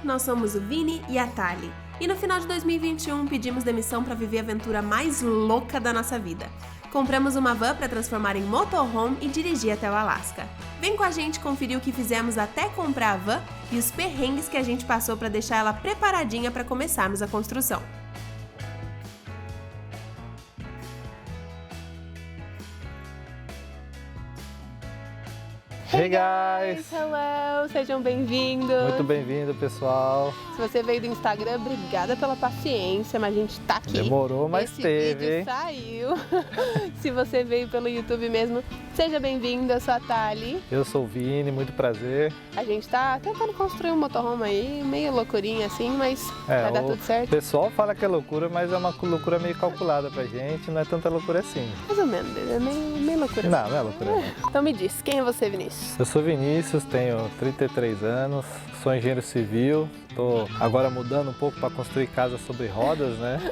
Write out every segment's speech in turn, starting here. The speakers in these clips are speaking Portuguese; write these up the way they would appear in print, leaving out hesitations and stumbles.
nós somos o Vini e a Thali. E no final de 2021 pedimos demissão para viver a aventura mais louca da nossa vida. Compramos uma van para transformar em motorhome e dirigir até o Alasca. Vem com a gente conferir o que fizemos até comprar a van e os perrengues que a gente passou para deixar ela preparadinha para começarmos a construção. Hey guys! Hello! Sejam bem-vindos! Muito bem-vindo, pessoal! Se você veio do Instagram, obrigada pela paciência, mas a gente tá aqui. Demorou, mas esse teve, vídeo hein? saiu. Se você veio pelo YouTube mesmo, seja bem-vindo, eu sou a Thali. Eu sou o Vini, muito prazer. A gente tá tentando construir um motorhome aí, meio loucurinha assim, mas vai dar tudo O certo. pessoal fala que é loucura, mas é uma loucura meio calculada pra gente, não é tanta loucura assim. Mais ou menos, é meio loucura. Não é loucura não. Então me diz, quem é você, Vinícius? Eu sou Vinícius, tenho 33 anos, sou engenheiro civil, tô agora mudando um pouco para construir casas sobre rodas, né?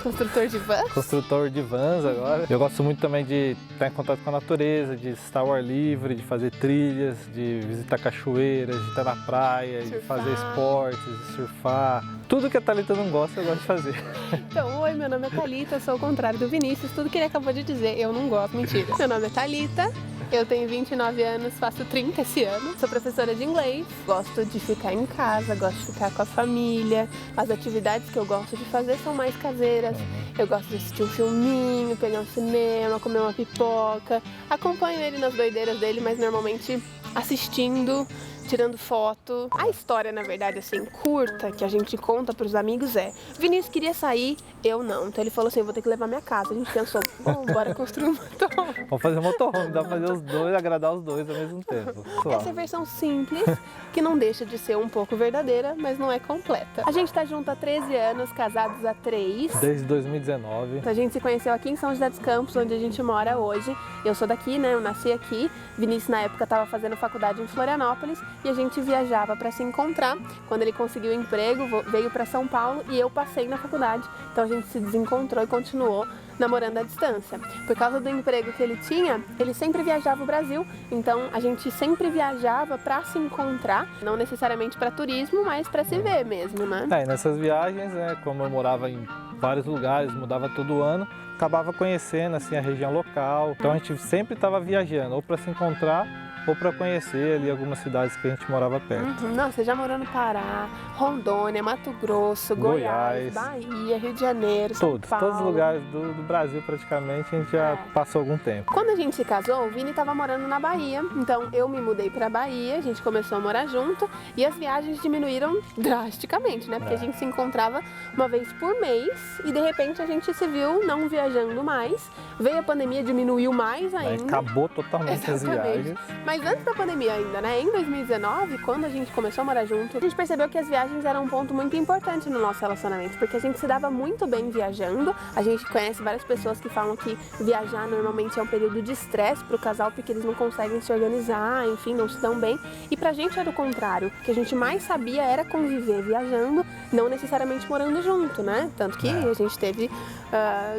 Construtor de van? Construtor de vans agora. Eu gosto muito também de estar em contato com a natureza, de estar ao ar livre, de fazer trilhas, de visitar cachoeiras, de estar na praia, de fazer esportes, de surfar. Tudo que a Thalita não gosta, eu gosto de fazer. Então, oi, meu nome é Thalita, eu sou o contrário do Vinícius, tudo que ele acabou de dizer, eu não gosto, mentira. Meu nome é Thalita. Eu tenho 29 anos, faço 30 esse ano. Sou professora de inglês, gosto de ficar em casa, gosto de ficar com a família. As atividades que eu gosto de fazer são mais caseiras. Eu gosto de assistir um filminho, pegar um cinema, comer uma pipoca. Acompanho ele nas doideiras dele, mas normalmente assistindo, tirando foto. A história, na verdade, assim, curta, que a gente conta pros amigos é: Vinícius queria sair, eu não. Então ele falou assim, eu vou ter que levar minha casa. A gente pensou, bom, bora construir um motorhome. Vamos fazer um motorhome, dá pra fazer os dois, agradar os dois ao mesmo tempo. Essa é a versão simples, que não deixa de ser um pouco verdadeira, mas não é completa. A gente tá junto há 13 anos, casados há 3. Desde 2019. A gente se conheceu aqui em São José dos Campos, onde a gente mora hoje. Eu sou daqui, né? Eu nasci aqui. Vinícius, na época, estava fazendo faculdade em Florianópolis e a gente viajava para se encontrar. Quando ele conseguiu emprego, veio para São Paulo e eu passei na faculdade. Então a gente se desencontrou e continuou namorando à distância. Por causa do emprego que ele tinha, ele sempre viajava o Brasil. Então a gente sempre viajava para se encontrar, não necessariamente para turismo, mas para se ver mesmo, né? E nessas viagens, né, como eu morava em vários lugares, mudava todo ano, acabava conhecendo assim a região local. Então a gente sempre estava viajando, ou para se encontrar, ou para conhecer ali algumas cidades que a gente morava perto. Não, você já morou no Pará, Rondônia, Mato Grosso, Goiás, Bahia, Rio de Janeiro, São Paulo. Todos os lugares do Brasil praticamente a gente já passou algum tempo. Quando a gente se casou, o Vini estava morando na Bahia, então eu me mudei para Bahia, a gente começou a morar junto e as viagens diminuíram drasticamente, né? Porque a gente se encontrava uma vez por mês e de repente a gente se viu não viajando mais. Veio a pandemia, diminuiu mais ainda. Acabou totalmente as viagens. Mas antes da pandemia ainda, né? Em 2019, quando a gente começou a morar junto, a gente percebeu que as viagens eram um ponto muito importante no nosso relacionamento, porque a gente se dava muito bem viajando. A gente conhece várias pessoas que falam que viajar normalmente é um período de estresse pro casal, porque eles não conseguem se organizar, enfim, não se dão bem. E pra gente era o contrário. O que a gente mais sabia era conviver viajando, não necessariamente morando junto, né? Tanto que a gente teve,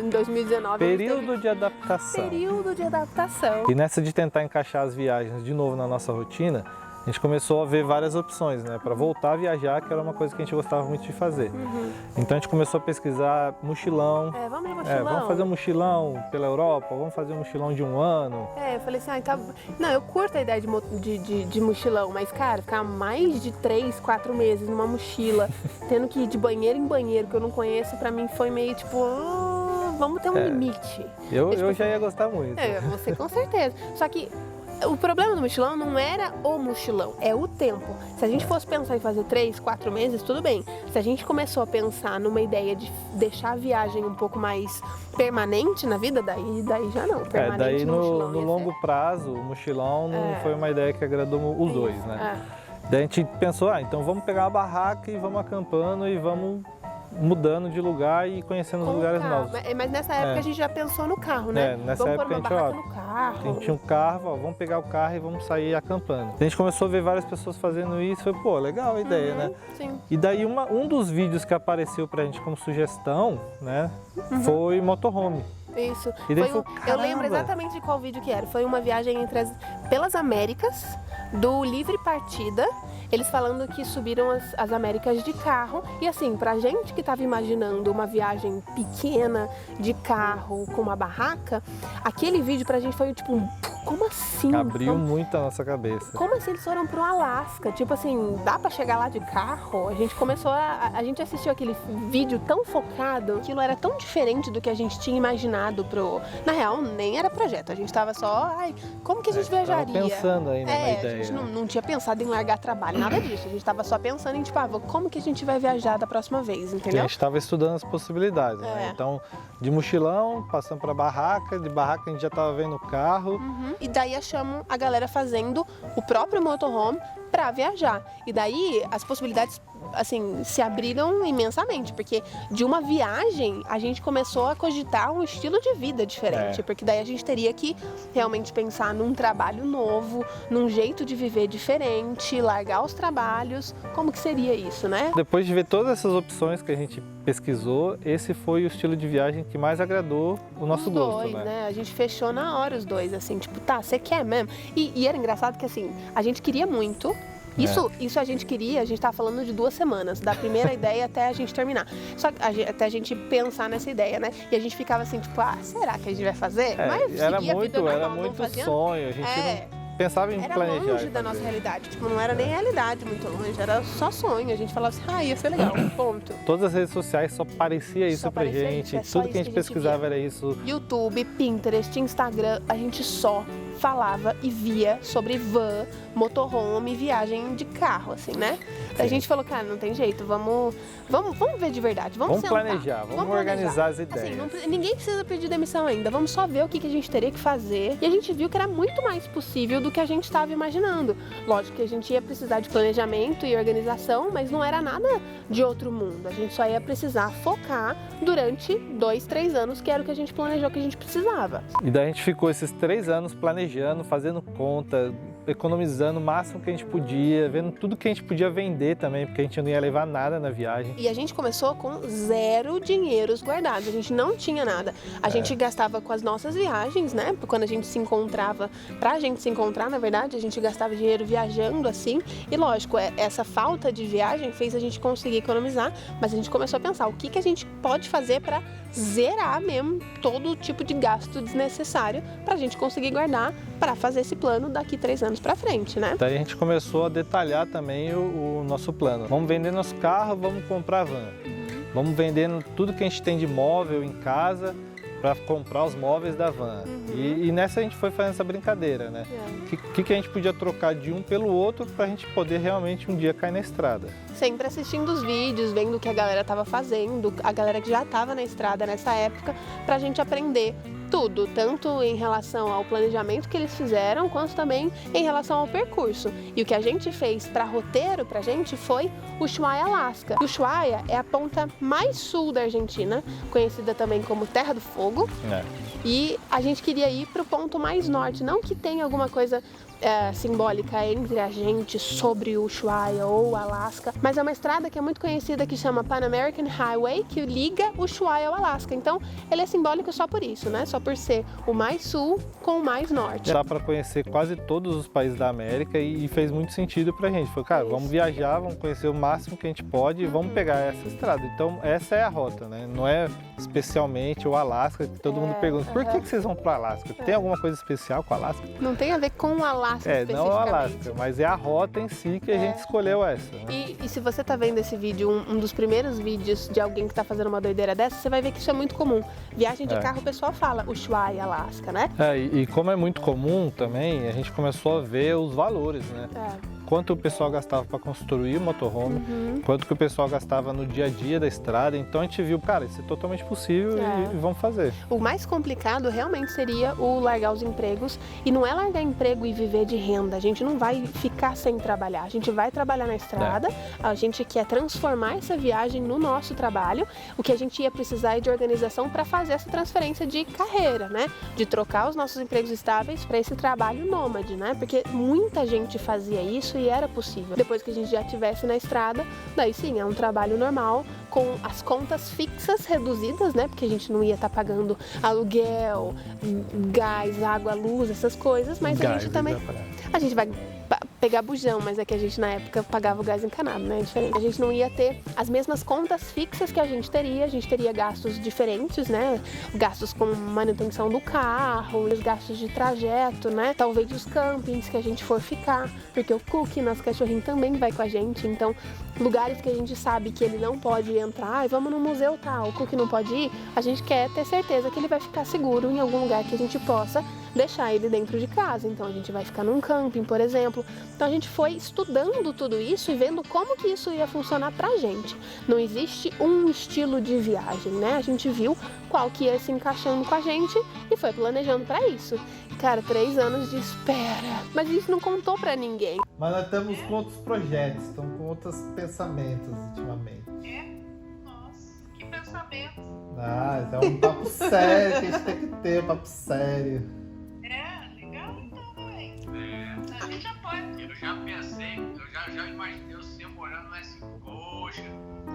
em 2019... Período de adaptação. Período de adaptação. E nessa de tentar encaixar as viagens de novo na nossa rotina, a gente começou a ver várias opções, né, para voltar a viajar, que era uma coisa que a gente gostava muito de fazer. Então a gente começou a pesquisar mochilão. Vamos de mochilão? Vamos fazer um mochilão pela Europa, vamos fazer um mochilão de um ano. Eu falei assim, tá... Não, eu curto a ideia de mochilão, mas, cara, ficar mais de 3, 4 meses numa mochila, tendo que ir de banheiro em banheiro, que eu não conheço, pra mim foi meio tipo... vamos ter um limite. Eu já ia gostar muito. Você com certeza. Só que o problema do mochilão não era o mochilão, é o tempo. Se a gente fosse pensar em fazer 3, 4 meses, tudo bem. Se a gente começou a pensar numa ideia de deixar a viagem um pouco mais permanente na vida, daí já não. Permanente daí no longo ser... prazo, o mochilão não foi uma ideia que agradou os dois, né? Daí a gente pensou, então vamos pegar uma barraca e vamos acampando e vamos mudando de lugar e conhecendo os lugares novos. Mas nessa época a gente já pensou no carro, né? Nessa vamos época pôr uma barraca no carro. A gente tinha um carro, vamos pegar o carro e vamos sair acampando. A gente começou a ver várias pessoas fazendo isso, foi, pô, legal a ideia, né? Sim. E daí um dos vídeos que apareceu pra gente como sugestão, né, foi motorhome. Isso. Foi eu lembro exatamente de qual vídeo que era. Foi uma viagem pelas Américas, do Livre Partida. eles falando que subiram as Américas de carro. E assim, pra gente que tava imaginando uma viagem pequena de carro com uma barraca, aquele vídeo pra gente foi tipo, como assim? Abriu muito a nossa cabeça. Como assim eles foram pro Alasca? Tipo assim, dá pra chegar lá de carro? A gente começou a gente assistiu aquele vídeo tão focado, aquilo era tão diferente do que a gente tinha imaginado na real, nem era projeto, a gente tava só, como que a gente viajaria? Tava pensando ainda na ideia. A gente não tinha pensado em largar trabalho, nada disso. A gente tava só pensando em, tipo, como que a gente vai viajar da próxima vez, entendeu? A gente tava estudando as possibilidades, né? Então, de mochilão, passando pra barraca, de barraca a gente já tava vendo o carro. E daí achamos a galera fazendo o próprio motorhome para viajar. E daí as possibilidades assim se abriram imensamente, porque de uma viagem a gente começou a cogitar um estilo de vida diferente, porque daí a gente teria que realmente pensar num trabalho novo, num jeito de viver diferente, largar os trabalhos. Como que seria isso, né? Depois de ver todas essas opções que a gente pesquisou, esse foi o estilo de viagem que mais agradou o nosso gosto, né? A gente fechou na hora os dois, assim, tipo, tá, você quer mesmo? E era engraçado que, assim, a gente queria muito. Isso a gente queria, a gente tava falando de 2 semanas, da primeira ideia até a gente terminar. Só que até a gente pensar nessa ideia, né? E a gente ficava assim, tipo, será que a gente vai fazer? Mas era muito sonho, a gente não pensava em planejar. Era longe da nossa realidade, tipo, não era nem realidade muito longe, era só sonho. A gente falava assim, ia ser legal, ponto. Todas as redes sociais só parecia isso pra gente, tudo que a gente pesquisava era isso. YouTube, Pinterest, Instagram, a gente só falava e via sobre van, motorhome, viagem de carro, assim, né? A gente falou, cara, não tem jeito, vamos ver de verdade, vamos sentar, planejar, vamos organizar as ideias. Assim, ninguém precisa pedir demissão ainda, vamos só ver o que a gente teria que fazer. E a gente viu que era muito mais possível do que a gente estava imaginando. Lógico que a gente ia precisar de planejamento e organização, mas não era nada de outro mundo. A gente só ia precisar focar durante 2, 3 anos, que era o que a gente planejou que a gente precisava. E daí a gente ficou esses 3 anos planejando, fazendo conta, economizando o máximo que a gente podia, vendo tudo que a gente podia vender também, porque a gente não ia levar nada na viagem. E a gente começou com 0 dinheiros guardados, a gente não tinha nada. A gente gastava com as nossas viagens, né? Quando a gente se encontrava, pra gente se encontrar, na verdade, a gente gastava dinheiro viajando assim. E lógico, essa falta de viagem fez a gente conseguir economizar, mas a gente começou a pensar o que a gente pode fazer para zerar mesmo todo tipo de gasto desnecessário pra gente conseguir guardar para fazer esse plano daqui 3 anos para frente, né? Daí a gente começou a detalhar também o nosso plano. Vamos vender nosso carro, vamos comprar van. Vamos vendendo tudo que a gente tem de móvel em casa para comprar os móveis da van. E nessa a gente foi fazendo essa brincadeira, né? O que a gente podia trocar de um pelo outro para a gente poder realmente um dia cair na estrada. Sempre assistindo os vídeos, vendo o que a galera estava fazendo, a galera que já estava na estrada nessa época, para a gente aprender tudo, tanto em relação ao planejamento que eles fizeram, quanto também em relação ao percurso. E o que a gente fez para roteiro pra gente foi Ushuaia, Alasca. Ushuaia é a ponta mais sul da Argentina, conhecida também como Terra do Fogo. E a gente queria ir para o ponto mais norte, não que tenha alguma coisa simbólica entre a gente sobre o Ushuaia ou Alasca, mas é uma estrada que é muito conhecida que chama Pan American Highway, que liga o Ushuaia ao Alasca. Então ele é simbólico só por isso, né? Só por ser o mais sul com o mais norte. Dá para conhecer quase todos os países da América e fez muito sentido pra gente. Foi, cara, vamos viajar, vamos conhecer o máximo que a gente pode e vamos pegar essa estrada. Então essa é a rota, né? Não é especialmente o Alasca, que todo mundo pergunta, por que vocês vão pro Alasca? Tem alguma coisa especial com o Alasca? Não tem a ver com o Alasca especificamente. Não é o Alasca, mas é a rota em si que a gente escolheu essa. Né? E se você tá vendo esse vídeo, um dos primeiros vídeos de alguém que tá fazendo uma doideira dessa, você vai ver que isso é muito comum. Viagem de carro, o pessoal fala Ushuaia, Alasca, né? E como é muito comum também, a gente começou a ver os valores, né? Quanto o pessoal gastava para construir o motorhome, quanto que o pessoal gastava no dia a dia da estrada. Então a gente viu, cara, isso é totalmente possível e vamos fazer. O mais complicado realmente seria o largar os empregos. E não é largar emprego e viver de renda. A gente não vai ficar sem trabalhar. A gente vai trabalhar na estrada. A gente quer transformar essa viagem no nosso trabalho. O que a gente ia precisar é de organização para fazer essa transferência de carreira, né? De trocar os nossos empregos estáveis para esse trabalho nômade, né? Porque muita gente fazia isso e era possível. Depois que a gente já estivesse na estrada, daí sim, é um trabalho normal, com as contas fixas reduzidas, né? Porque a gente não ia estar pagando aluguel, gás, água, luz, essas coisas, mas a gente também... A gente vai pegar bujão, mas é que a gente na época pagava o gás encanado, né? É diferente. A gente não ia ter as mesmas contas fixas que a gente teria gastos diferentes, né? Gastos com manutenção do carro, os gastos de trajeto, né? Talvez os campings que a gente for ficar, porque o Cookie, nosso cachorrinho, também vai com a gente, então lugares que a gente sabe que ele não pode entrar, e vamos no museu tal, o Cookie não pode ir, a gente quer ter certeza que ele vai ficar seguro em algum lugar que a gente possa deixar ele dentro de casa. Então a gente vai ficar num camping, por exemplo. Então a gente foi estudando tudo isso e vendo como que isso ia funcionar pra gente. Não existe um estilo de viagem, né? A gente viu qual que ia se encaixando com a gente e foi planejando pra isso. Cara, 3 anos de espera. Mas isso não contou pra ninguém. Mas nós estamos com outros projetos, estamos com outros pensamentos ultimamente. Nossa, que pensamento. Ah, é um papo sério que a gente tem que ter, papo sério. Legal então, também. A gente apoia. Eu já pensei, eu já imaginei você morando lá assim, poxa.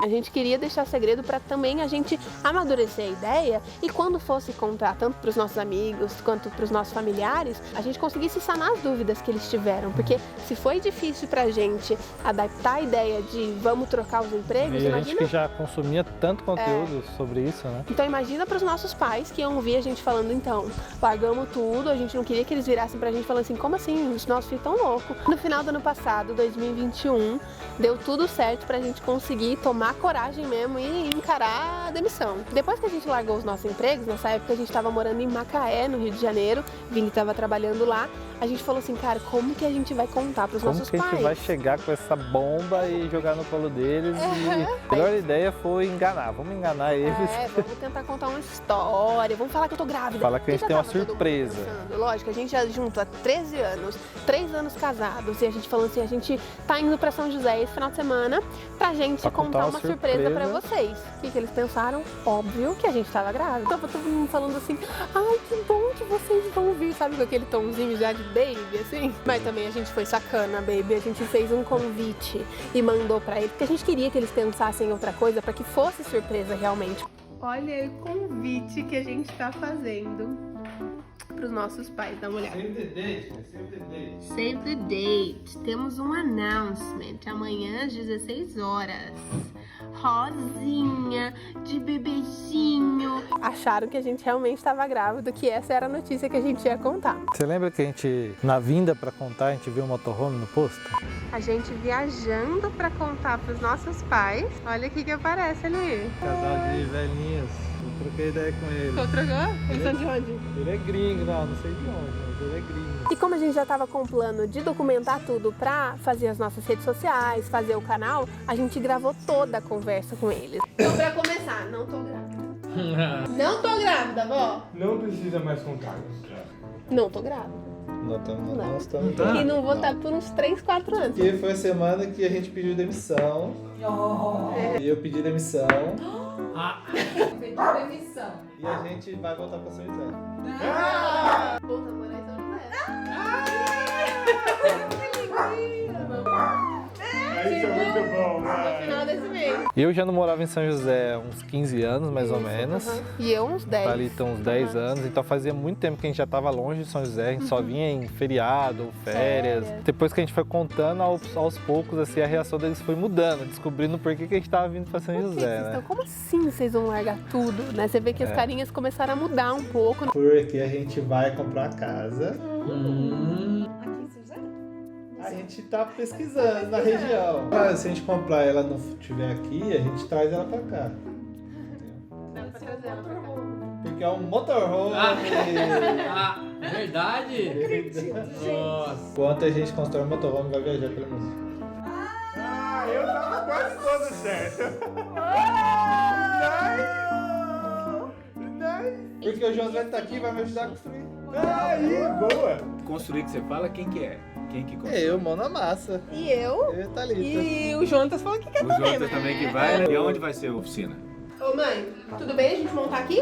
A gente queria deixar segredo para também a gente amadurecer a ideia e quando fosse contar tanto para os nossos amigos quanto para os nossos familiares, a gente conseguisse sanar as dúvidas que eles tiveram. Porque se foi difícil para a gente adaptar a ideia de vamos trocar os empregos, E imagina... a gente que já consumia tanto conteúdo sobre isso, né? Então imagina para os nossos pais que iam ouvir a gente falando, então, pagamos tudo, a gente não queria que eles virassem pra gente falando assim, como assim, os nossos filhos tão loucos. No final do ano passado, 2021, deu tudo certo pra gente conseguir tomar coragem mesmo e encarar a demissão. Depois que a gente largou os nossos empregos, nessa época a gente estava morando em Macaé, no Rio de Janeiro, Vini estava trabalhando lá, a gente falou assim, cara, como que a gente vai contar pros nossos pais? Como que a gente vai chegar com essa bomba e jogar no colo deles? E a melhor ideia foi enganar, vamos enganar eles. Vamos tentar contar uma história, vamos falar que eu tô grávida. Fala que a gente tem uma surpresa. Lógico, a gente já junto há 13 anos, 3 anos casados, e a gente falou assim, a gente tá indo pra São José esse final de semana pra gente contar uma surpresa pra vocês. O que eles pensaram? Óbvio que a gente tava grávida. Tava todo mundo falando assim, ai, que bom que vocês vão vir, sabe, com aquele tomzinho já de baby, assim. Mas também a gente foi sacana, baby, a gente fez um convite e mandou pra eles, porque a gente queria que eles pensassem em outra coisa pra que fosse surpresa realmente. Olha o convite que a gente tá fazendo pros nossos pais, dá uma olhada. Save the date, save the date. Save the date. Temos um announcement amanhã às 16 horas. Rosinha, de bebezinho. Acharam que a gente realmente estava grávida, que essa era a notícia que a gente ia contar. Você lembra que a gente, na vinda pra contar, a gente viu um motorhome no posto? A gente viajando pra contar pros nossos pais. Olha o que aparece ali. Casal de velhinhos. Eu troquei ideia com ele. Tô trocando? Eles são de onde? Ele é gringo, não sei de onde, mas ele é gringo. E como a gente já estava com o plano de documentar tudo pra fazer as nossas redes sociais, fazer o canal, a gente gravou toda a conversa com eles. Então, pra começar, não tô grávida. Não tô grávida, vó. Não precisa mais contar. Não tô grávida. Não estamos. E não vou estar por uns 3, 4 anos. E foi a semana que a gente pediu demissão. E eu pedi demissão. Pediu demissão. E a gente vai voltar pra São José. Volta a morar em São José. Isso é muito bom, No né? final desse mês. Eu já não morava em São José há uns 15 anos, mais ou menos. E eu uns 10. Ali estão uns 10 anos, então fazia muito tempo que a gente já estava longe de São José, a gente só vinha em feriado, férias. Depois que a gente foi contando, aos poucos, assim, a reação deles foi mudando, descobrindo por que a gente estava vindo para São José, né? Então, como assim vocês vão largar tudo, né? Você vê que as carinhas começaram a mudar um pouco. Porque a gente vai comprar casa. Aqui em São José? A gente tá pesquisando na região. Mas se a gente comprar e ela não estiver aqui, a gente traz ela pra cá. Dá pra trazer ela pra cá. Porque é um motorhome. Verdade? Nossa. Enquanto a gente constrói um motorhome, vai viajar pelo mundo. Ah, eu tava quase todo certo. Porque o Josué tá aqui e vai me ajudar a construir. Aí, boa. Construir que você fala, quem que é? Quem que constrói? É eu, mão na massa. E eu? Eu e a Thalita. E o Jonas falou que quer O também, Jota também que vai, né? E onde vai ser a oficina? Ô mãe, tudo bem a gente montar aqui?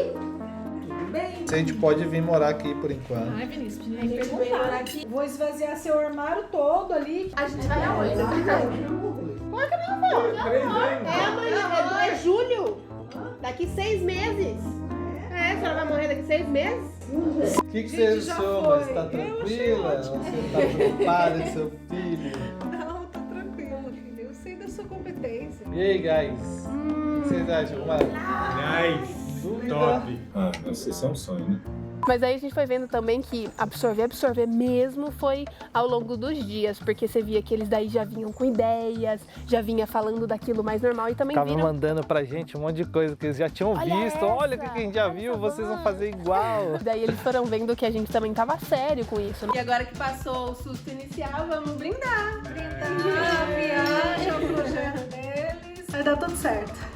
Bem. A gente pode vir morar aqui por enquanto. Ai, Vinícius, a gente vai morar aqui. Vou esvaziar seu armário todo ali. A gente vai aonde? Você acredita? Claro que não, amor. É amanhã, é julho. Daqui 6 meses. É, senhora vai morrer daqui 6 meses? O que você achou? Mas tá tranquila? Você tá preocupada com seu filho? Não, tô tranquilo, filho. Eu sei da sua competência. E aí, guys? O que vocês acham? Nice. Top. Ah, vocês é um sonho, né? Mas aí a gente foi vendo também que absorver mesmo foi ao longo dos dias, porque você via que eles daí já vinham com ideias, já vinha falando daquilo mais normal e também Tava viram... mandando pra gente um monte de coisa que eles já tinham visto. Olha o que a gente já viu, vocês vão fazer igual. Daí eles foram vendo que a gente também tava sério com isso, né? E agora que passou o susto inicial, vamos brindar. Viaja o projeto deles. Vai dar tudo certo.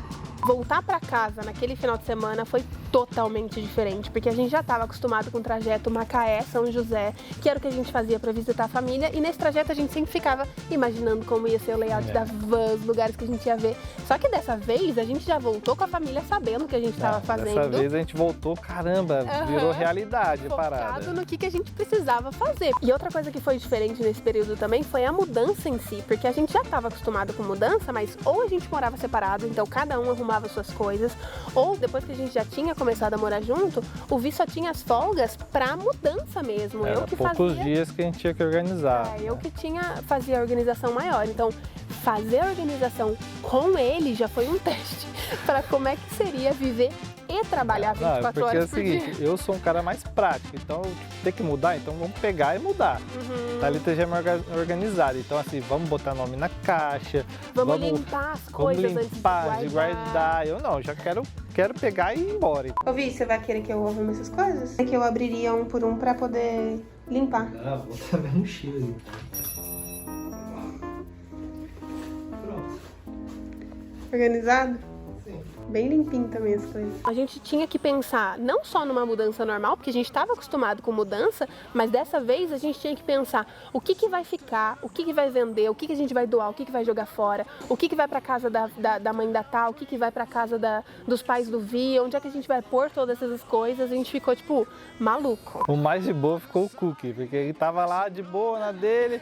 Voltar pra casa naquele final de semana foi totalmente diferente, porque a gente já estava acostumado com o trajeto Macaé-São José, que era o que a gente fazia para visitar a família, e nesse trajeto a gente sempre ficava imaginando como ia ser o layout da van, os lugares que a gente ia ver. Só que dessa vez a gente já voltou com a família sabendo o que a gente estava fazendo. Dessa vez a gente voltou, caramba, virou realidade a parada. Focado no que a gente precisava fazer. E outra coisa que foi diferente nesse período também foi a mudança em si, porque a gente já estava acostumado com mudança, mas ou a gente morava separado, então cada um arrumava suas coisas, ou depois que a gente já tinha começado a morar junto, o Vi só tinha as folgas pra mudança mesmo. Era poucos dias que a gente tinha que organizar. Eu que fazia a organização maior, então fazer a organização com ele já foi um teste para como é que seria viver e trabalhar 24 horas por dia. Porque é o seguinte, eu sou um cara mais prático, então tem que mudar, então vamos pegar e mudar. Thalita já é organizada, então assim, vamos botar nome na caixa. Vamos limpar as coisas vamos limpar, antes de guardar. Eu não, já quero pegar e ir embora. Ô Vi, você vai querer que eu arrume essas coisas? É que eu abriria um por um pra poder limpar. Ah, vou botar minha mochila ali. Pronto. Organizado? Bem limpinho também as coisas. A gente tinha que pensar não só numa mudança normal, porque a gente estava acostumado com mudança, mas dessa vez a gente tinha que pensar o que vai ficar, o que vai vender, o que a gente vai doar, o que vai jogar fora, o que vai para casa da mãe da Tal, o que vai para casa dos pais do Vi, onde é que a gente vai pôr todas essas coisas. A gente ficou, tipo, maluco. O mais de boa ficou o Cookie, porque ele tava lá de boa na dele.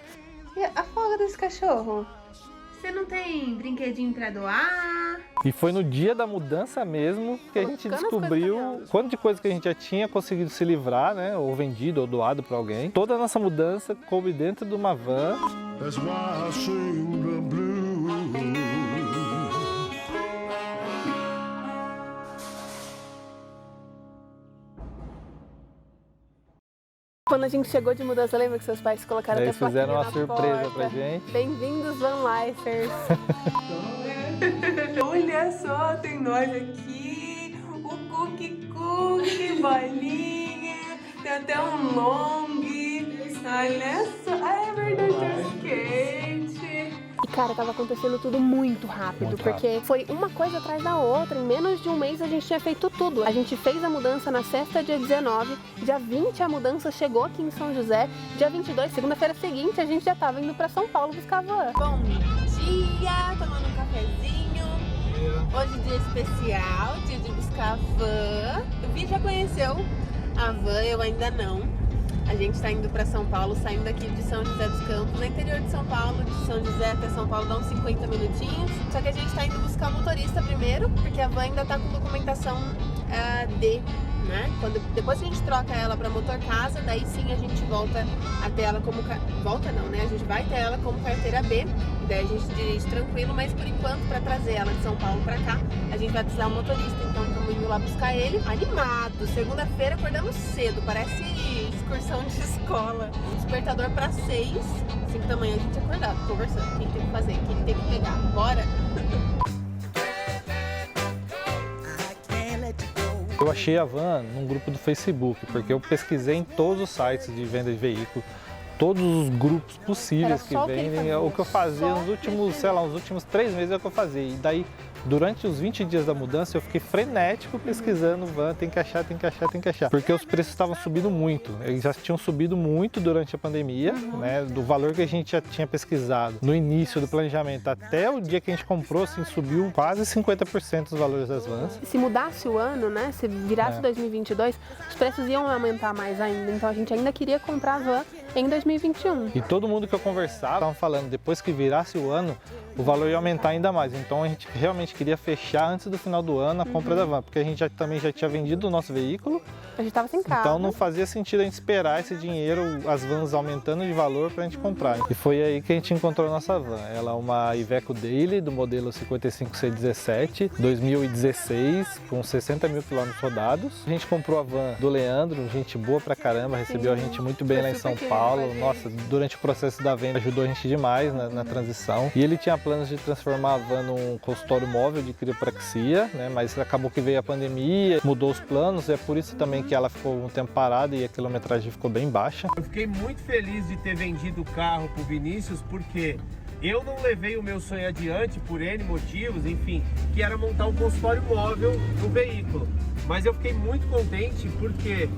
E a folga desse cachorro? Você não tem brinquedinho pra doar? E foi no dia da mudança mesmo que a gente descobriu quanto de coisa que a gente já tinha conseguido se livrar, né? Ou vendido ou doado pra alguém. Toda a nossa mudança coube dentro de uma van. That's why I sing the blues. Quando a gente chegou de mudança, lembra que seus pais colocaram até Eles fizeram uma plaquinha na surpresa porta? pra gente. Bem-vindos, Van Lifers. Olha só, tem nós aqui, o Cookie, bolinha, tem até um long, olha só, é verdade, tem skate. E cara, tava acontecendo tudo muito rápido, porque foi uma coisa atrás da outra, em menos de um mês a gente tinha feito tudo. A gente fez a mudança na sexta, dia 19, dia 20 a mudança chegou aqui em São José, dia 22, segunda-feira seguinte, a gente já tava indo pra São Paulo buscar a van. Bom dia, tomando um cafezinho, hoje dia especial, dia de buscar a van. O Vi já conheceu a van, eu ainda não. A gente está indo para São Paulo, saindo aqui de São José dos Campos, no interior de São Paulo, de São José até São Paulo dá uns 50 minutinhos. Só que a gente está indo buscar o motorista primeiro, porque a van ainda está com documentação D, né? Depois que a gente troca ela para motor casa, daí sim a gente volta até ela como... Volta não, né? A gente vai até ela como carteira B, e daí a gente dirige tranquilo, mas por enquanto, para trazer ela de São Paulo para cá, a gente vai precisar de um motorista, então estamos indo lá buscar ele. Animado! Segunda-feira acordamos cedo, parece excursão de escola. Despertador para 6, 5 da manhã a gente acordado, conversando. O que tem que fazer? O que tem que pegar? Bora! Eu achei a van num grupo do Facebook, porque eu pesquisei em todos os sites de venda de veículo, todos os grupos possíveis que vendem. O que eu fazia nos últimos, sei lá, nos últimos 3 meses é o que eu fazia. E daí, durante os 20 dias da mudança, eu fiquei frenético pesquisando van, tem que achar. Porque os preços estavam subindo muito. Eles já tinham subido muito durante a pandemia, né? Do valor que a gente já tinha pesquisado no início do planejamento até o dia que a gente comprou, assim, subiu quase 50% os valores das vans. Se mudasse o ano, né? Se virasse 2022, os preços iam aumentar mais ainda. Então a gente ainda queria comprar a van em 2021. E todo mundo que eu conversava estavam falando, depois que virasse o ano, o valor ia aumentar ainda mais. Então a gente realmente queria fechar antes do final do ano a compra da van, porque a gente também já tinha vendido o nosso veículo. A gente tava sem carro. Então não fazia sentido a gente esperar esse dinheiro, as vans aumentando de valor pra gente comprar. E foi aí que a gente encontrou a nossa van. Ela é uma Iveco Daily do modelo 55C17, 2016, com 60 mil quilômetros rodados. A gente comprou a van do Leandro, gente boa pra caramba, recebeu a gente muito bem lá em São Paulo. Nossa, durante o processo da venda ajudou a gente demais na transição. E ele tinha planos de transformar a van num consultório móvel de criopraxia, né? Mas acabou que veio a pandemia, mudou os planos, é por isso também que ela ficou um tempo parada e a quilometragem ficou bem baixa. Eu fiquei muito feliz de ter vendido o carro pro Vinícius, porque eu não levei o meu sonho adiante por N motivos, enfim, que era montar um consultório móvel no veículo. Mas eu fiquei muito contente porque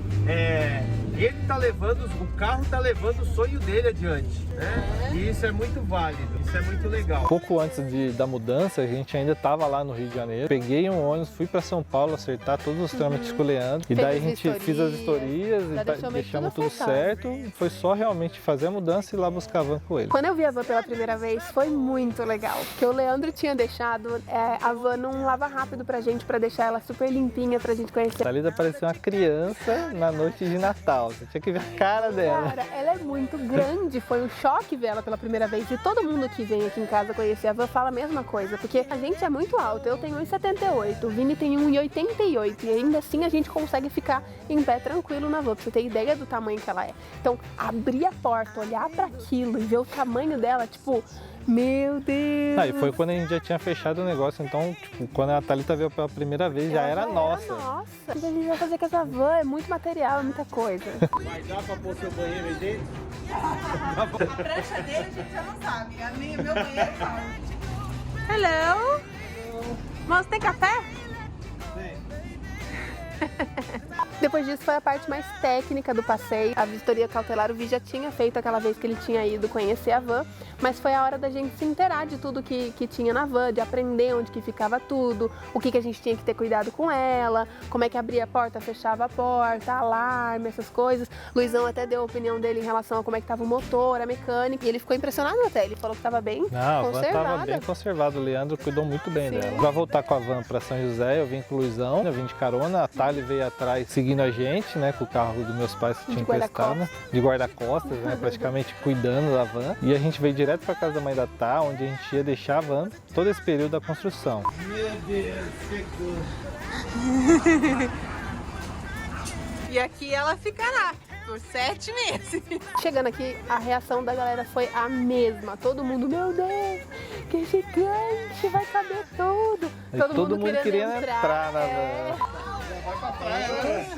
ele tá levando, o carro tá levando o sonho dele adiante, né? E isso é muito válido, isso é muito legal. Pouco antes da mudança, a gente ainda estava lá no Rio de Janeiro. Peguei um ônibus, fui para São Paulo acertar todos os trâmites com o Leandro. E daí a gente fez as vistorias e deixamos tudo certo. Foi só realmente fazer a mudança e ir lá buscar a van com ele. Quando eu vi a van pela primeira vez, foi muito legal. Porque o Leandro tinha deixado a van num lava rápido pra gente, pra deixar ela super limpinha pra gente conhecer. A Thalita parecia uma criança na noite de Natal. Você tinha que ver a cara dela. Cara, ela é muito grande. Foi um choque ver ela pela primeira vez. E todo mundo que vem aqui em casa conhecer a van fala a mesma coisa. Porque a gente é muito alto. Eu tenho 1,78. O Vini tem 1,88. E ainda assim a gente consegue ficar em pé tranquilo na van. Pra você ter ideia do tamanho que ela é. Então, abrir a porta, olhar pra aquilo e ver o tamanho dela, tipo... Meu Deus! E foi quando a gente já tinha fechado o negócio, então, tipo, quando a Thalita veio pela primeira vez, já era nossa. Nossa! O que a gente vai fazer com essa van? É muito material, é muita coisa. Vai dar pra pôr seu banheiro aí dentro? A prancha dele a gente já não sabe. Meu banheiro sabe. Hello! Moço, tem café? Depois disso foi a parte mais técnica do passeio. A vistoria cautelar o Vi já tinha feito aquela vez que ele tinha ido conhecer a van, mas foi a hora da gente se inteirar de tudo que tinha na van, de aprender onde que ficava tudo, o que a gente tinha que ter cuidado com ela, como é que abria a porta, fechava a porta, alarme, essas coisas. Luizão até deu a opinião dele em relação a como é que tava o motor, a mecânica, e ele ficou impressionado até, ele falou que tava bem conservada. A van tava bem conservada, o Leandro cuidou muito bem dela. Pra voltar com a van pra São José, eu vim com o Luizão, eu vim de carona, a Thali veio atrás seguindo a gente, né, com o carro dos meus pais que tinha emprestado, de guarda-costas, né, praticamente cuidando da van. E a gente veio direto para casa da mãe da Tá, onde a gente ia deixar a van todo esse período da construção. Meu Deus, chegou. E aqui ela ficará por 7 meses. Chegando aqui, a reação da galera foi a mesma. Todo mundo, meu Deus, que gigante, vai caber tudo. Todo mundo queria entrar na van. Vai pra praia, né?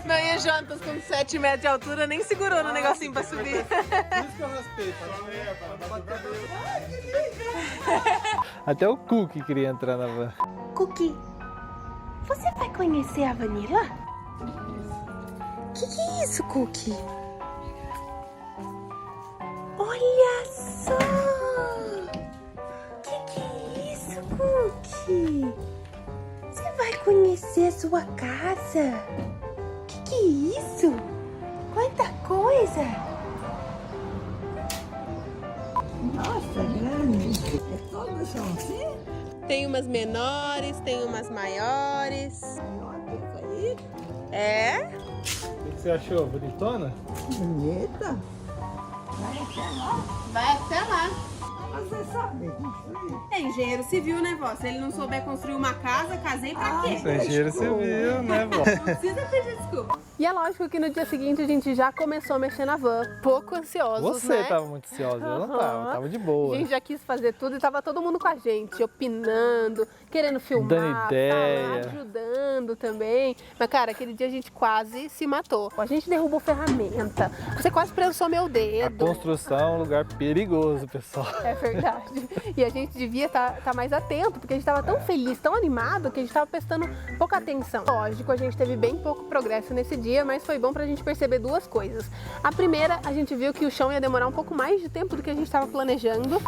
Não, e as jantas com 7 metros de altura nem segurou no negocinho pra subir. Por isso que eu raspei, Até o Cookie queria entrar na van. Cookie, você vai conhecer a Vanilla? Que é isso, Cookie? Olha só! Que é isso, Cookie? Você vai conhecer a sua casa? Que é isso? Quanta coisa! Nossa, grande. Todas são assim? Tem umas menores, tem umas maiores. Olha isso aí. É? O que você achou? Bonitona? Bonita. Vai até lá. Você sabe construir. É engenheiro civil, né, vó? Se ele não souber construir uma casa, casei pra quê? Você é engenheiro civil, né, vó? Não precisa pedir desculpa. E é lógico que no dia seguinte a gente já começou a mexer na van, pouco ansiosos, Você né? tava muito ansiosa, eu não tava de boa. A gente já quis fazer tudo e tava todo mundo com a gente, opinando, querendo filmar, dando ideia, falar, ajudando também. Mas, cara, aquele dia a gente quase se matou. A gente derrubou ferramenta, você quase prensou meu A dedo. construção é um lugar perigoso, pessoal. É verdade. E a gente devia estar mais atento, porque a gente estava tão feliz, tão animado, que a gente estava prestando pouca atenção. Lógico, a gente teve bem pouco progresso nesse dia, mas foi bom pra gente perceber duas coisas. A primeira, a gente viu que o chão ia demorar um pouco mais de tempo do que a gente estava planejando.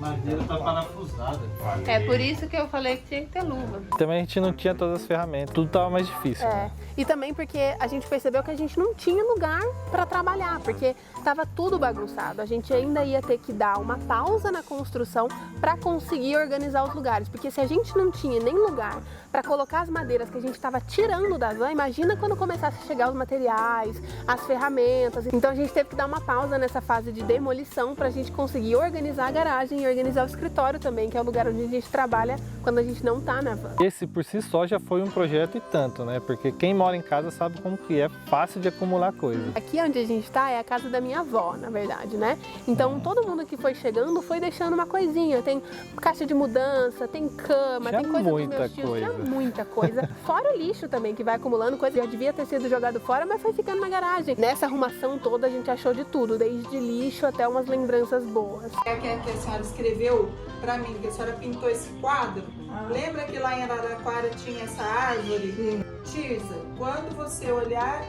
madeira tá parafusada. É por isso que eu falei que tinha que ter luva. Também a gente não tinha todas as ferramentas, tudo tava mais difícil. É, e também porque a gente percebeu que a gente não tinha lugar para trabalhar, porque estava tudo bagunçado. A gente ainda ia ter que dar uma pausa na construção para conseguir organizar os lugares, porque se a gente não tinha nem lugar para colocar as madeiras que a gente estava tirando da van, imagina quando começasse a chegar os materiais, as ferramentas. Então a gente teve que dar uma pausa nessa fase de demolição para a gente conseguir organizar a garagem e organizar o escritório também, que é o lugar onde a gente trabalha quando a gente não tá na van. Esse por si só já foi um projeto e tanto, né? Porque quem mora em casa sabe como que é fácil de acumular coisa. Aqui onde a gente tá é a casa da minha avó, na verdade, né? Então todo mundo que foi chegando foi deixando uma coisinha. Tem caixa de mudança, tem cama, Tinha tem coisa dos muita meus tios, coisa. tinha muita coisa. Fora o lixo também, que vai acumulando coisa. Já devia ter sido jogado fora, mas foi ficando na garagem. Nessa arrumação toda a gente achou de tudo, desde lixo até umas lembranças boas. É que a senhora escreveu pra mim, que a senhora pintou esse quadro. Lembra que lá em Araraquara tinha essa árvore? Tirza, quando você olhar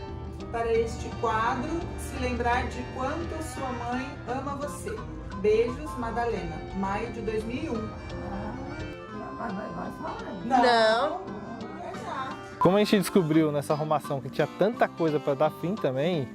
para este quadro, se lembrar de quanto sua mãe ama você. Beijos, Madalena. Maio de 2001. Não. Como a gente descobriu nessa arrumação que tinha tanta coisa para dar fim também,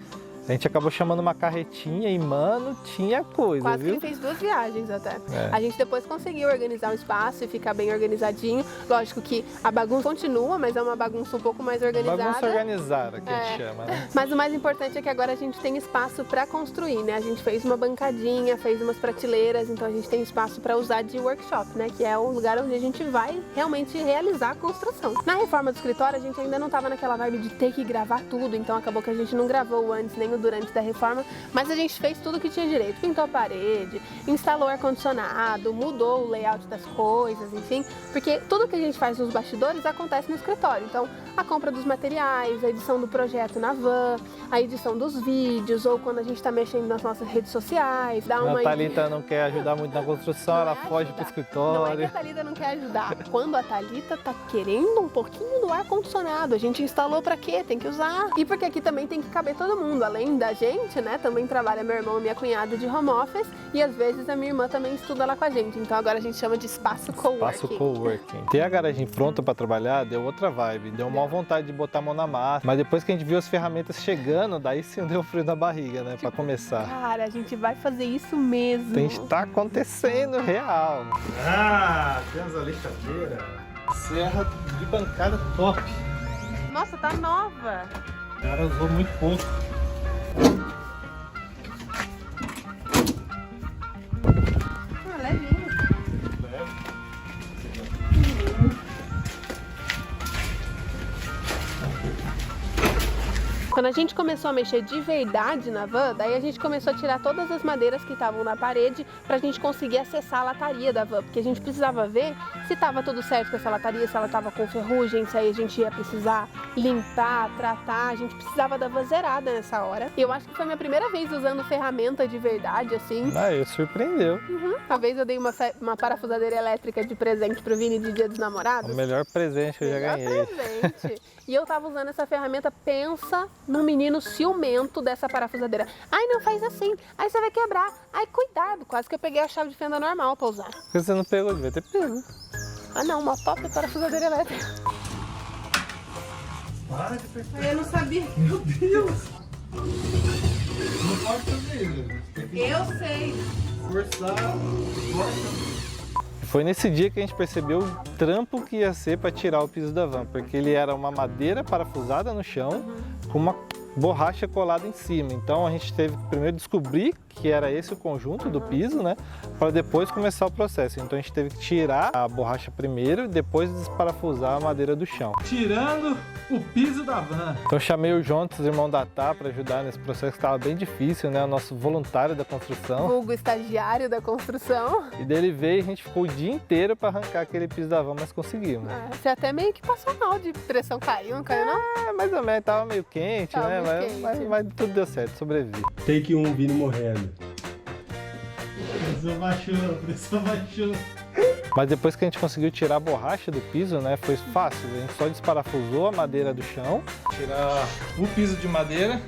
a gente acabou chamando uma carretinha e, mano, tinha coisa, Quase que viu? ele fez 2 viagens até. É. A gente depois conseguiu organizar o espaço e ficar bem organizadinho. Lógico que a bagunça continua, mas é uma bagunça um pouco mais organizada. Bagunça organizada, que a gente É. chama, né? Mas o mais importante é que agora a gente tem espaço para construir, né? A gente fez uma bancadinha, fez umas prateleiras, então a gente tem espaço para usar de workshop, né? Que é o lugar onde a gente vai realmente realizar a construção. Na reforma do escritório, a gente ainda não estava naquela vibe de ter que gravar tudo, então acabou que a gente não gravou o antes nem o durante da reforma, mas a gente fez tudo que tinha direito. Pintou a parede, instalou ar-condicionado, mudou o layout das coisas, enfim, porque tudo que a gente faz nos bastidores acontece no escritório. Então, a compra dos materiais, a edição do projeto na van, a edição dos vídeos, ou quando a gente está mexendo nas nossas redes sociais, dá uma... A Thalita não quer ajudar muito na construção, ela foge pro Não é escritório. que a Thalita não quer ajudar. Quando a Thalita tá querendo um pouquinho do ar-condicionado, a gente instalou pra quê? Tem que usar. E porque aqui também tem que caber todo mundo. Além da gente, né? Também trabalha meu irmão e minha cunhada de home office. E às vezes a minha irmã também estuda lá com a gente. Então agora a gente chama de espaço coworking. Espaço coworking. Ter a garagem pronta para trabalhar deu outra vibe, deu uma vontade de botar a mão na massa. Mas depois que a gente viu as ferramentas chegando, daí sim deu frio na barriga, né? Para começar. Cara, a gente vai fazer isso mesmo. Tem que estar acontecendo real. Ah, temos a lixadeira. Serra de bancada top. Nossa, tá nova. O cara usou muito pouco. Ah, levinho. Quando a gente começou a mexer de verdade na van, daí a gente começou a tirar todas as madeiras que estavam na parede pra gente conseguir acessar a lataria da van, porque a gente precisava ver se estava tudo certo com essa lataria, se ela estava com ferrugem, se aí a gente ia precisar limpar, tratar, a gente precisava da van zerada nessa hora. E eu acho que foi a minha primeira vez usando ferramenta de verdade, assim. Ah, surpreendeu. Uma vez eu dei uma parafusadeira elétrica de presente pro Vini de Dia dos Namorados. O melhor presente que eu já ganhei. Presente. E eu tava usando essa ferramenta, pensa no menino ciumento dessa parafusadeira. Ai, não faz assim. Aí você vai quebrar. Ai, cuidado. Quase que eu peguei a chave de fenda normal pra usar. Por que você não pegou? Devia ter pego. Ah não, uma top parafusadeira elétrica. Eu não sabia. Não pode fazer isso. Eu sei. Forçar. Foi nesse dia que a gente percebeu o trampo que ia ser para tirar o piso da van, porque ele era uma madeira parafusada no chão com uma borracha colada em cima. Então a gente teve que primeiro descobrir que era esse o conjunto do piso, né? Para depois começar o processo. Então a gente teve que tirar a borracha primeiro e depois desparafusar a madeira do chão. Tirando o piso da van. Então eu chamei o Jontas, irmão da Tá, para ajudar nesse processo que estava bem difícil, né? O nosso voluntário da construção. Vulgo estagiário da construção. E dele veio e a gente ficou o dia inteiro para arrancar aquele piso da van, mas conseguimos. Você até meio que passou mal de pressão, caiu, não caiu não? É, mais ou menos, tava meio quente, Tava né? meio quente. Mas tudo deu certo, sobrevivi. Take 1, Vini morrendo. Pressão baixou. Mas depois que a gente conseguiu tirar a borracha do piso, né, foi fácil. A gente só desparafusou a madeira do chão, tirar o piso de madeira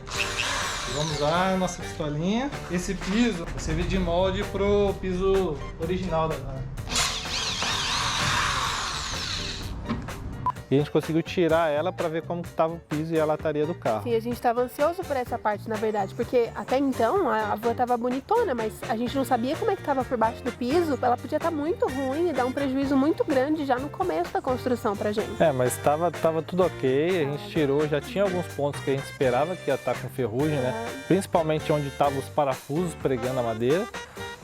Vamos usar a nossa pistolinha. Esse piso vai servir de molde pro piso original da van. E a gente conseguiu tirar ela para ver como estava o piso e a lataria do carro. Sim, a gente estava ansioso por essa parte, na verdade, porque até então a van estava bonitona, mas a gente não sabia como é que estava por baixo do piso. Ela podia estar muito ruim e dar um prejuízo muito grande já no começo da construção pra gente. É, mas tava tudo ok, a gente tirou, já tinha alguns pontos que a gente esperava que ia estar com ferrugem, né? Principalmente onde estavam os parafusos pregando a madeira.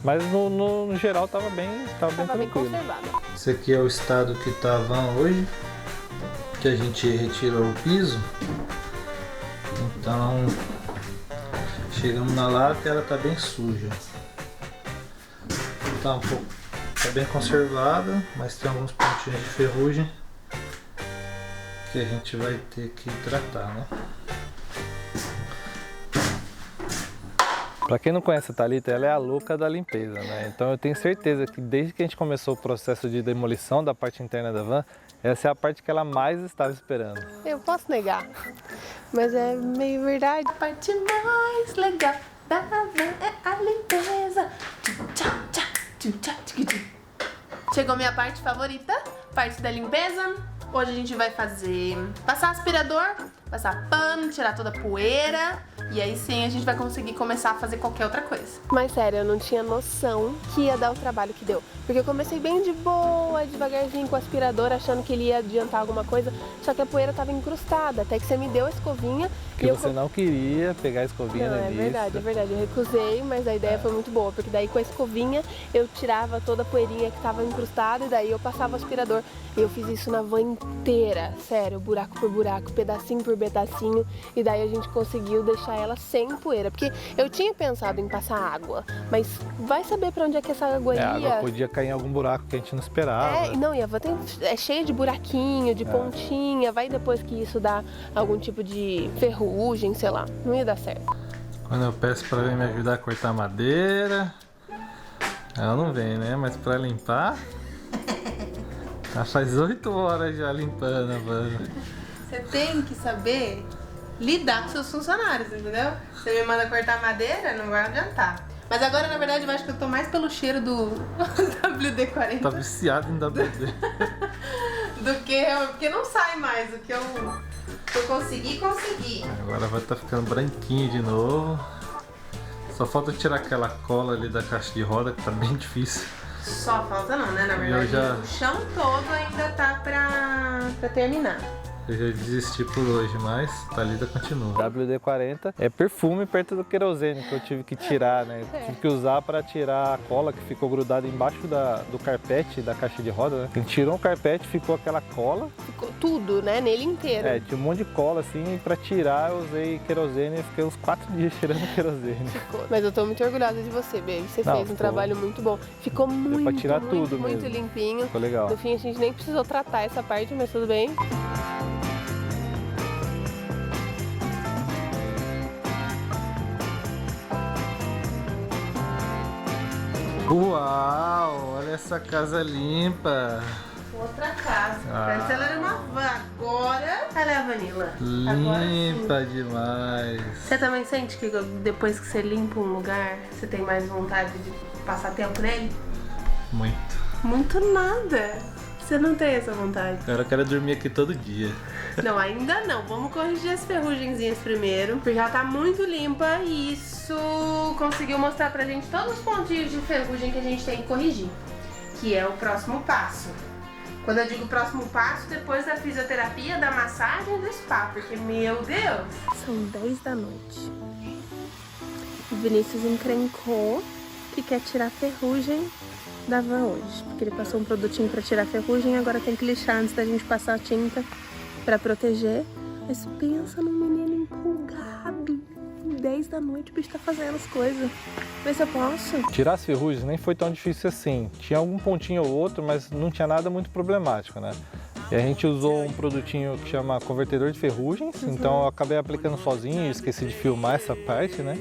Mas no geral tava bem tranquilo. Conservada. Esse aqui é o estado que tá a van hoje, que a gente retirou o piso. Então chegamos na lata e ela tá bem suja. Tá bem conservada, mas tem alguns pontinhos de ferrugem que a gente vai ter que tratar, né? Pra quem não conhece a Thalita, ela é a louca da limpeza, né? Então eu tenho certeza que desde que a gente começou o processo de demolição da parte interna da van, essa é a parte que ela mais estava esperando. Eu posso negar, mas é meio verdade. A parte mais legal da van é a limpeza. Chegou minha parte favorita, parte da limpeza. Hoje a gente vai passar aspirador, passar pano, tirar toda a poeira. E aí sim a gente vai conseguir começar a fazer qualquer outra coisa. Mas sério, eu não tinha noção que ia dar o trabalho que deu. Porque eu comecei bem de boa, devagarzinho com o aspirador, achando que ele ia adiantar alguma coisa. Só que a poeira estava encrustada, até que você me deu a escovinha. Que você não queria pegar a escovinha na lista. É verdade. Eu recusei, mas a ideia foi muito boa. Porque daí com a escovinha eu tirava toda a poeirinha que estava incrustada e daí eu passava o aspirador. E eu fiz isso na van inteira, sério, buraco por buraco, pedacinho por pedacinho. E daí a gente conseguiu deixar ela sem poeira. Porque eu tinha pensado em passar água, mas vai saber pra onde é que essa água ia. A água podia cair em algum buraco que a gente não esperava. E a van é cheia de buraquinho, de pontinha. Vai depois que isso dá algum tipo de ferrugem, sei lá. Não ia dar certo. Quando eu peço pra vir me ajudar a cortar madeira, ela não vem, né? Mas pra limpar, ela faz 8 horas já limpando a van. Você tem que saber lidar com seus funcionários, entendeu? Você me manda cortar madeira, não vai adiantar. Mas agora, na verdade, eu acho que eu tô mais pelo cheiro do WD-40. Tá viciado em WD. Porque não sai mais. O que eu consegui. Agora vai estar ficando branquinho de novo. Só falta tirar aquela cola ali da caixa de roda, que tá bem difícil. Só falta não, né? Na verdade, o chão todo ainda tá pra terminar. Eu já desisti por hoje, mas Thalita continua. WD-40 é perfume perto do querosene que eu tive que tirar, né? Tive que usar para tirar a cola que ficou grudada embaixo do carpete da caixa de roda, né? A gente tirou o carpete, ficou aquela cola. Ficou tudo, né? Nele inteiro. Tinha um monte de cola assim, e para tirar eu usei querosene e fiquei uns 4 dias tirando querosene. Mas eu tô muito orgulhosa de você, baby. Você fez um trabalho muito bom. Ficou muito, pra tirar tudo muito mesmo. Limpinho. Ficou legal. No fim a gente nem precisou tratar essa parte, mas tudo bem. Uau, olha essa casa limpa. Outra casa. Antes ela era uma van, agora ela é a Vanilla. Limpa demais. Você também sente que depois que você limpa um lugar, você tem mais vontade de passar tempo nele? Muito. Muito nada. Você não tem essa vontade. Agora eu quero dormir aqui todo dia. Não, ainda não. Vamos corrigir as ferrugenzinhas primeiro, porque já tá muito limpa e isso conseguiu mostrar pra gente todos os pontinhos de ferrugem que a gente tem que corrigir, que é o próximo passo. Quando eu digo próximo passo, depois da fisioterapia, da massagem e do spa, porque, meu Deus! São 10 da noite. O Vinícius encrencou que quer tirar ferrugem da van hoje, porque ele passou um produtinho pra tirar ferrugem, agora tem que lixar antes da gente passar a tinta pra proteger. Mas pensa num menino empolgado. 10 da noite o bicho tá fazendo as coisas. Vê se eu posso. Tirar as ferrugens nem foi tão difícil assim. Tinha algum pontinho ou outro, mas não tinha nada muito problemático, né? E a gente usou um produtinho que chama convertedor de ferrugens, então eu acabei aplicando sozinho e esqueci de filmar essa parte, né?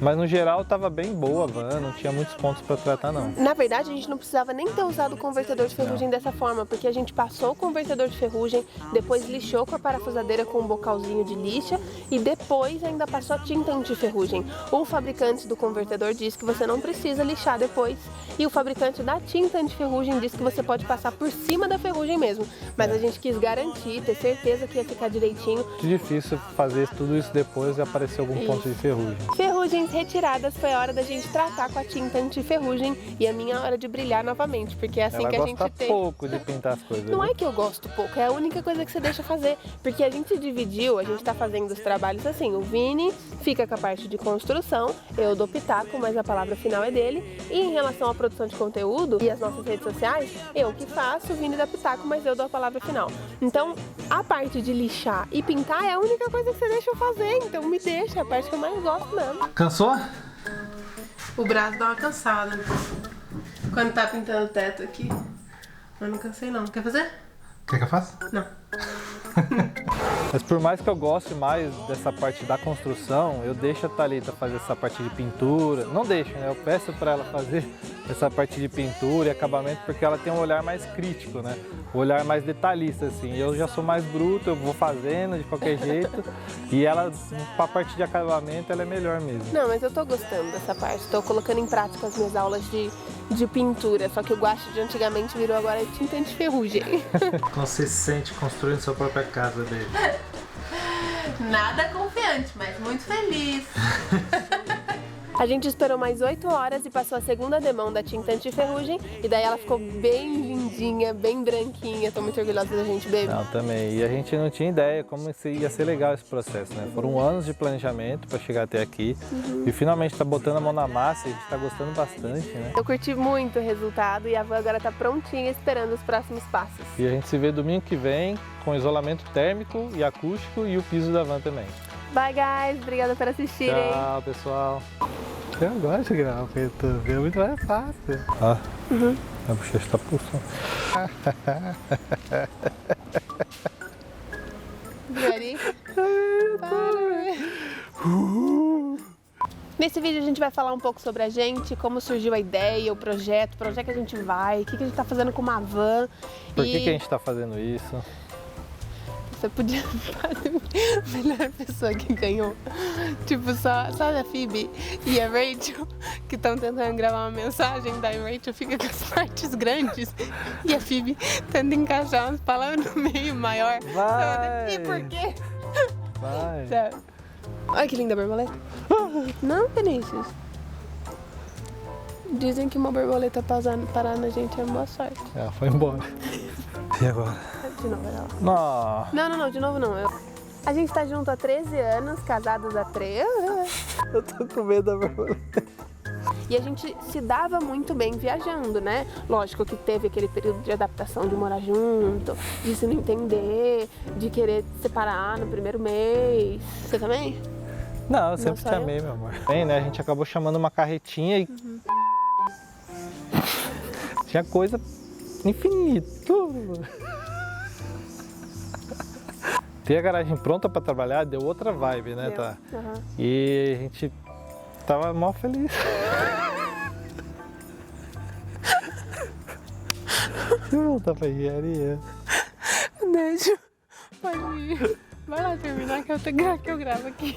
Mas no geral tava bem boa a van, não tinha muitos pontos para tratar não. Na verdade, a gente não precisava nem ter usado o convertedor de ferrugem dessa forma, porque a gente passou o convertedor de ferrugem, depois lixou com a parafusadeira com um bocalzinho de lixa e depois ainda passou a tinta anti-ferrugem. O fabricante do convertedor diz que você não precisa lixar depois e o fabricante da tinta anti-ferrugem diz que você pode passar por cima da ferrugem mesmo. Mas a gente quis garantir, ter certeza que ia ficar direitinho. Muito difícil fazer tudo isso depois e aparecer algum ponto de ferrugem. Ferrugens retiradas, foi a hora da gente tratar com a tinta anti-ferrugem e a minha hora de brilhar novamente, porque é assim Ela que a gente gosta tem. pouco de pintar as coisas. Não né? é que eu gosto pouco, é a única coisa que você deixa fazer, porque a gente dividiu, a gente tá fazendo os trabalhos assim, o Vini fica com a parte de construção, eu dou pitaco, mas a palavra final é dele, e em relação à produção de conteúdo e as nossas redes sociais, eu que faço, o Vini dá pitaco, mas eu dou a palavra final. Então, a parte de lixar e pintar é a única coisa que você deixa eu fazer, então me deixa, é a parte que eu mais gosto mesmo. Cansou? O braço dá uma cansada quando tá pintando o teto aqui. Mas não cansei não. Quer fazer? Quer que eu faça? Não. Mas por mais que eu goste mais dessa parte da construção, eu deixo a Thalita fazer essa parte de pintura. Não deixo, né? Eu peço para ela fazer essa parte de pintura e acabamento porque ela tem um olhar mais crítico, né? Um olhar mais detalhista, assim. Eu já sou mais bruto, eu vou fazendo de qualquer jeito. E ela, pra parte de acabamento, ela é melhor mesmo. Não, mas eu tô gostando dessa parte, tô colocando em prática as minhas aulas de pintura, só que o guache de antigamente virou agora tinta anti-ferrugem. Como você se sente construindo sua própria casa, dele? Nada confiante, mas muito feliz. A gente esperou mais 8 horas e passou a segunda demão da tinta anti-ferrugem e daí ela ficou bem lindinha, bem branquinha. Tô muito orgulhosa da gente, baby. Não, também. E a gente não tinha ideia como ia ser legal esse processo, né? Foram anos de planejamento para chegar até aqui e finalmente tá botando a mão na massa e a gente tá gostando bastante, né? Eu curti muito o resultado e a van agora tá prontinha esperando os próximos passos. E a gente se vê domingo que vem com isolamento térmico e acústico e o piso da van também. Bye, guys. Obrigada por assistirem. Tchau, pessoal. Eu gosto de gravar pro YouTube, é muito mais fácil. Ó, a bochecha tá pulsando. Ready? Nesse vídeo a gente vai falar um pouco sobre a gente, como surgiu a ideia, o projeto, pra onde é que a gente vai, o que a gente tá fazendo com uma van. Por que a gente tá fazendo isso? Você podia fazer a melhor pessoa que ganhou. Tipo, só a Phoebe e a Rachel que estão tentando gravar uma mensagem, daí a Rachel fica com as partes grandes e a Phoebe tenta encaixar umas palavras no meio maior. Vai! E por quê? Vai! Sério. Olha que linda a borboleta. Não, Vinícius. Dizem que uma borboleta parar na gente é boa sorte. Ela foi embora. E agora? De novo, ela. Não. Não, de novo não. A gente tá junto há 13 anos, casados há 3. Eu tô com medo da borboleta. E a gente se dava muito bem viajando, né? Lógico que teve aquele período de adaptação de morar junto, de se não entender, de querer separar no primeiro mês. Você também? Não, eu sempre só te eu? amei, meu amor. Bem, né? A gente acabou chamando uma carretinha e... Tinha coisa infinita. Ter a garagem pronta pra trabalhar deu outra vibe, né, tá? E a gente tava mó feliz. Deixa eu voltar pra engenharia. Deixa. Pode ir. Vai lá terminar que eu gravo aqui.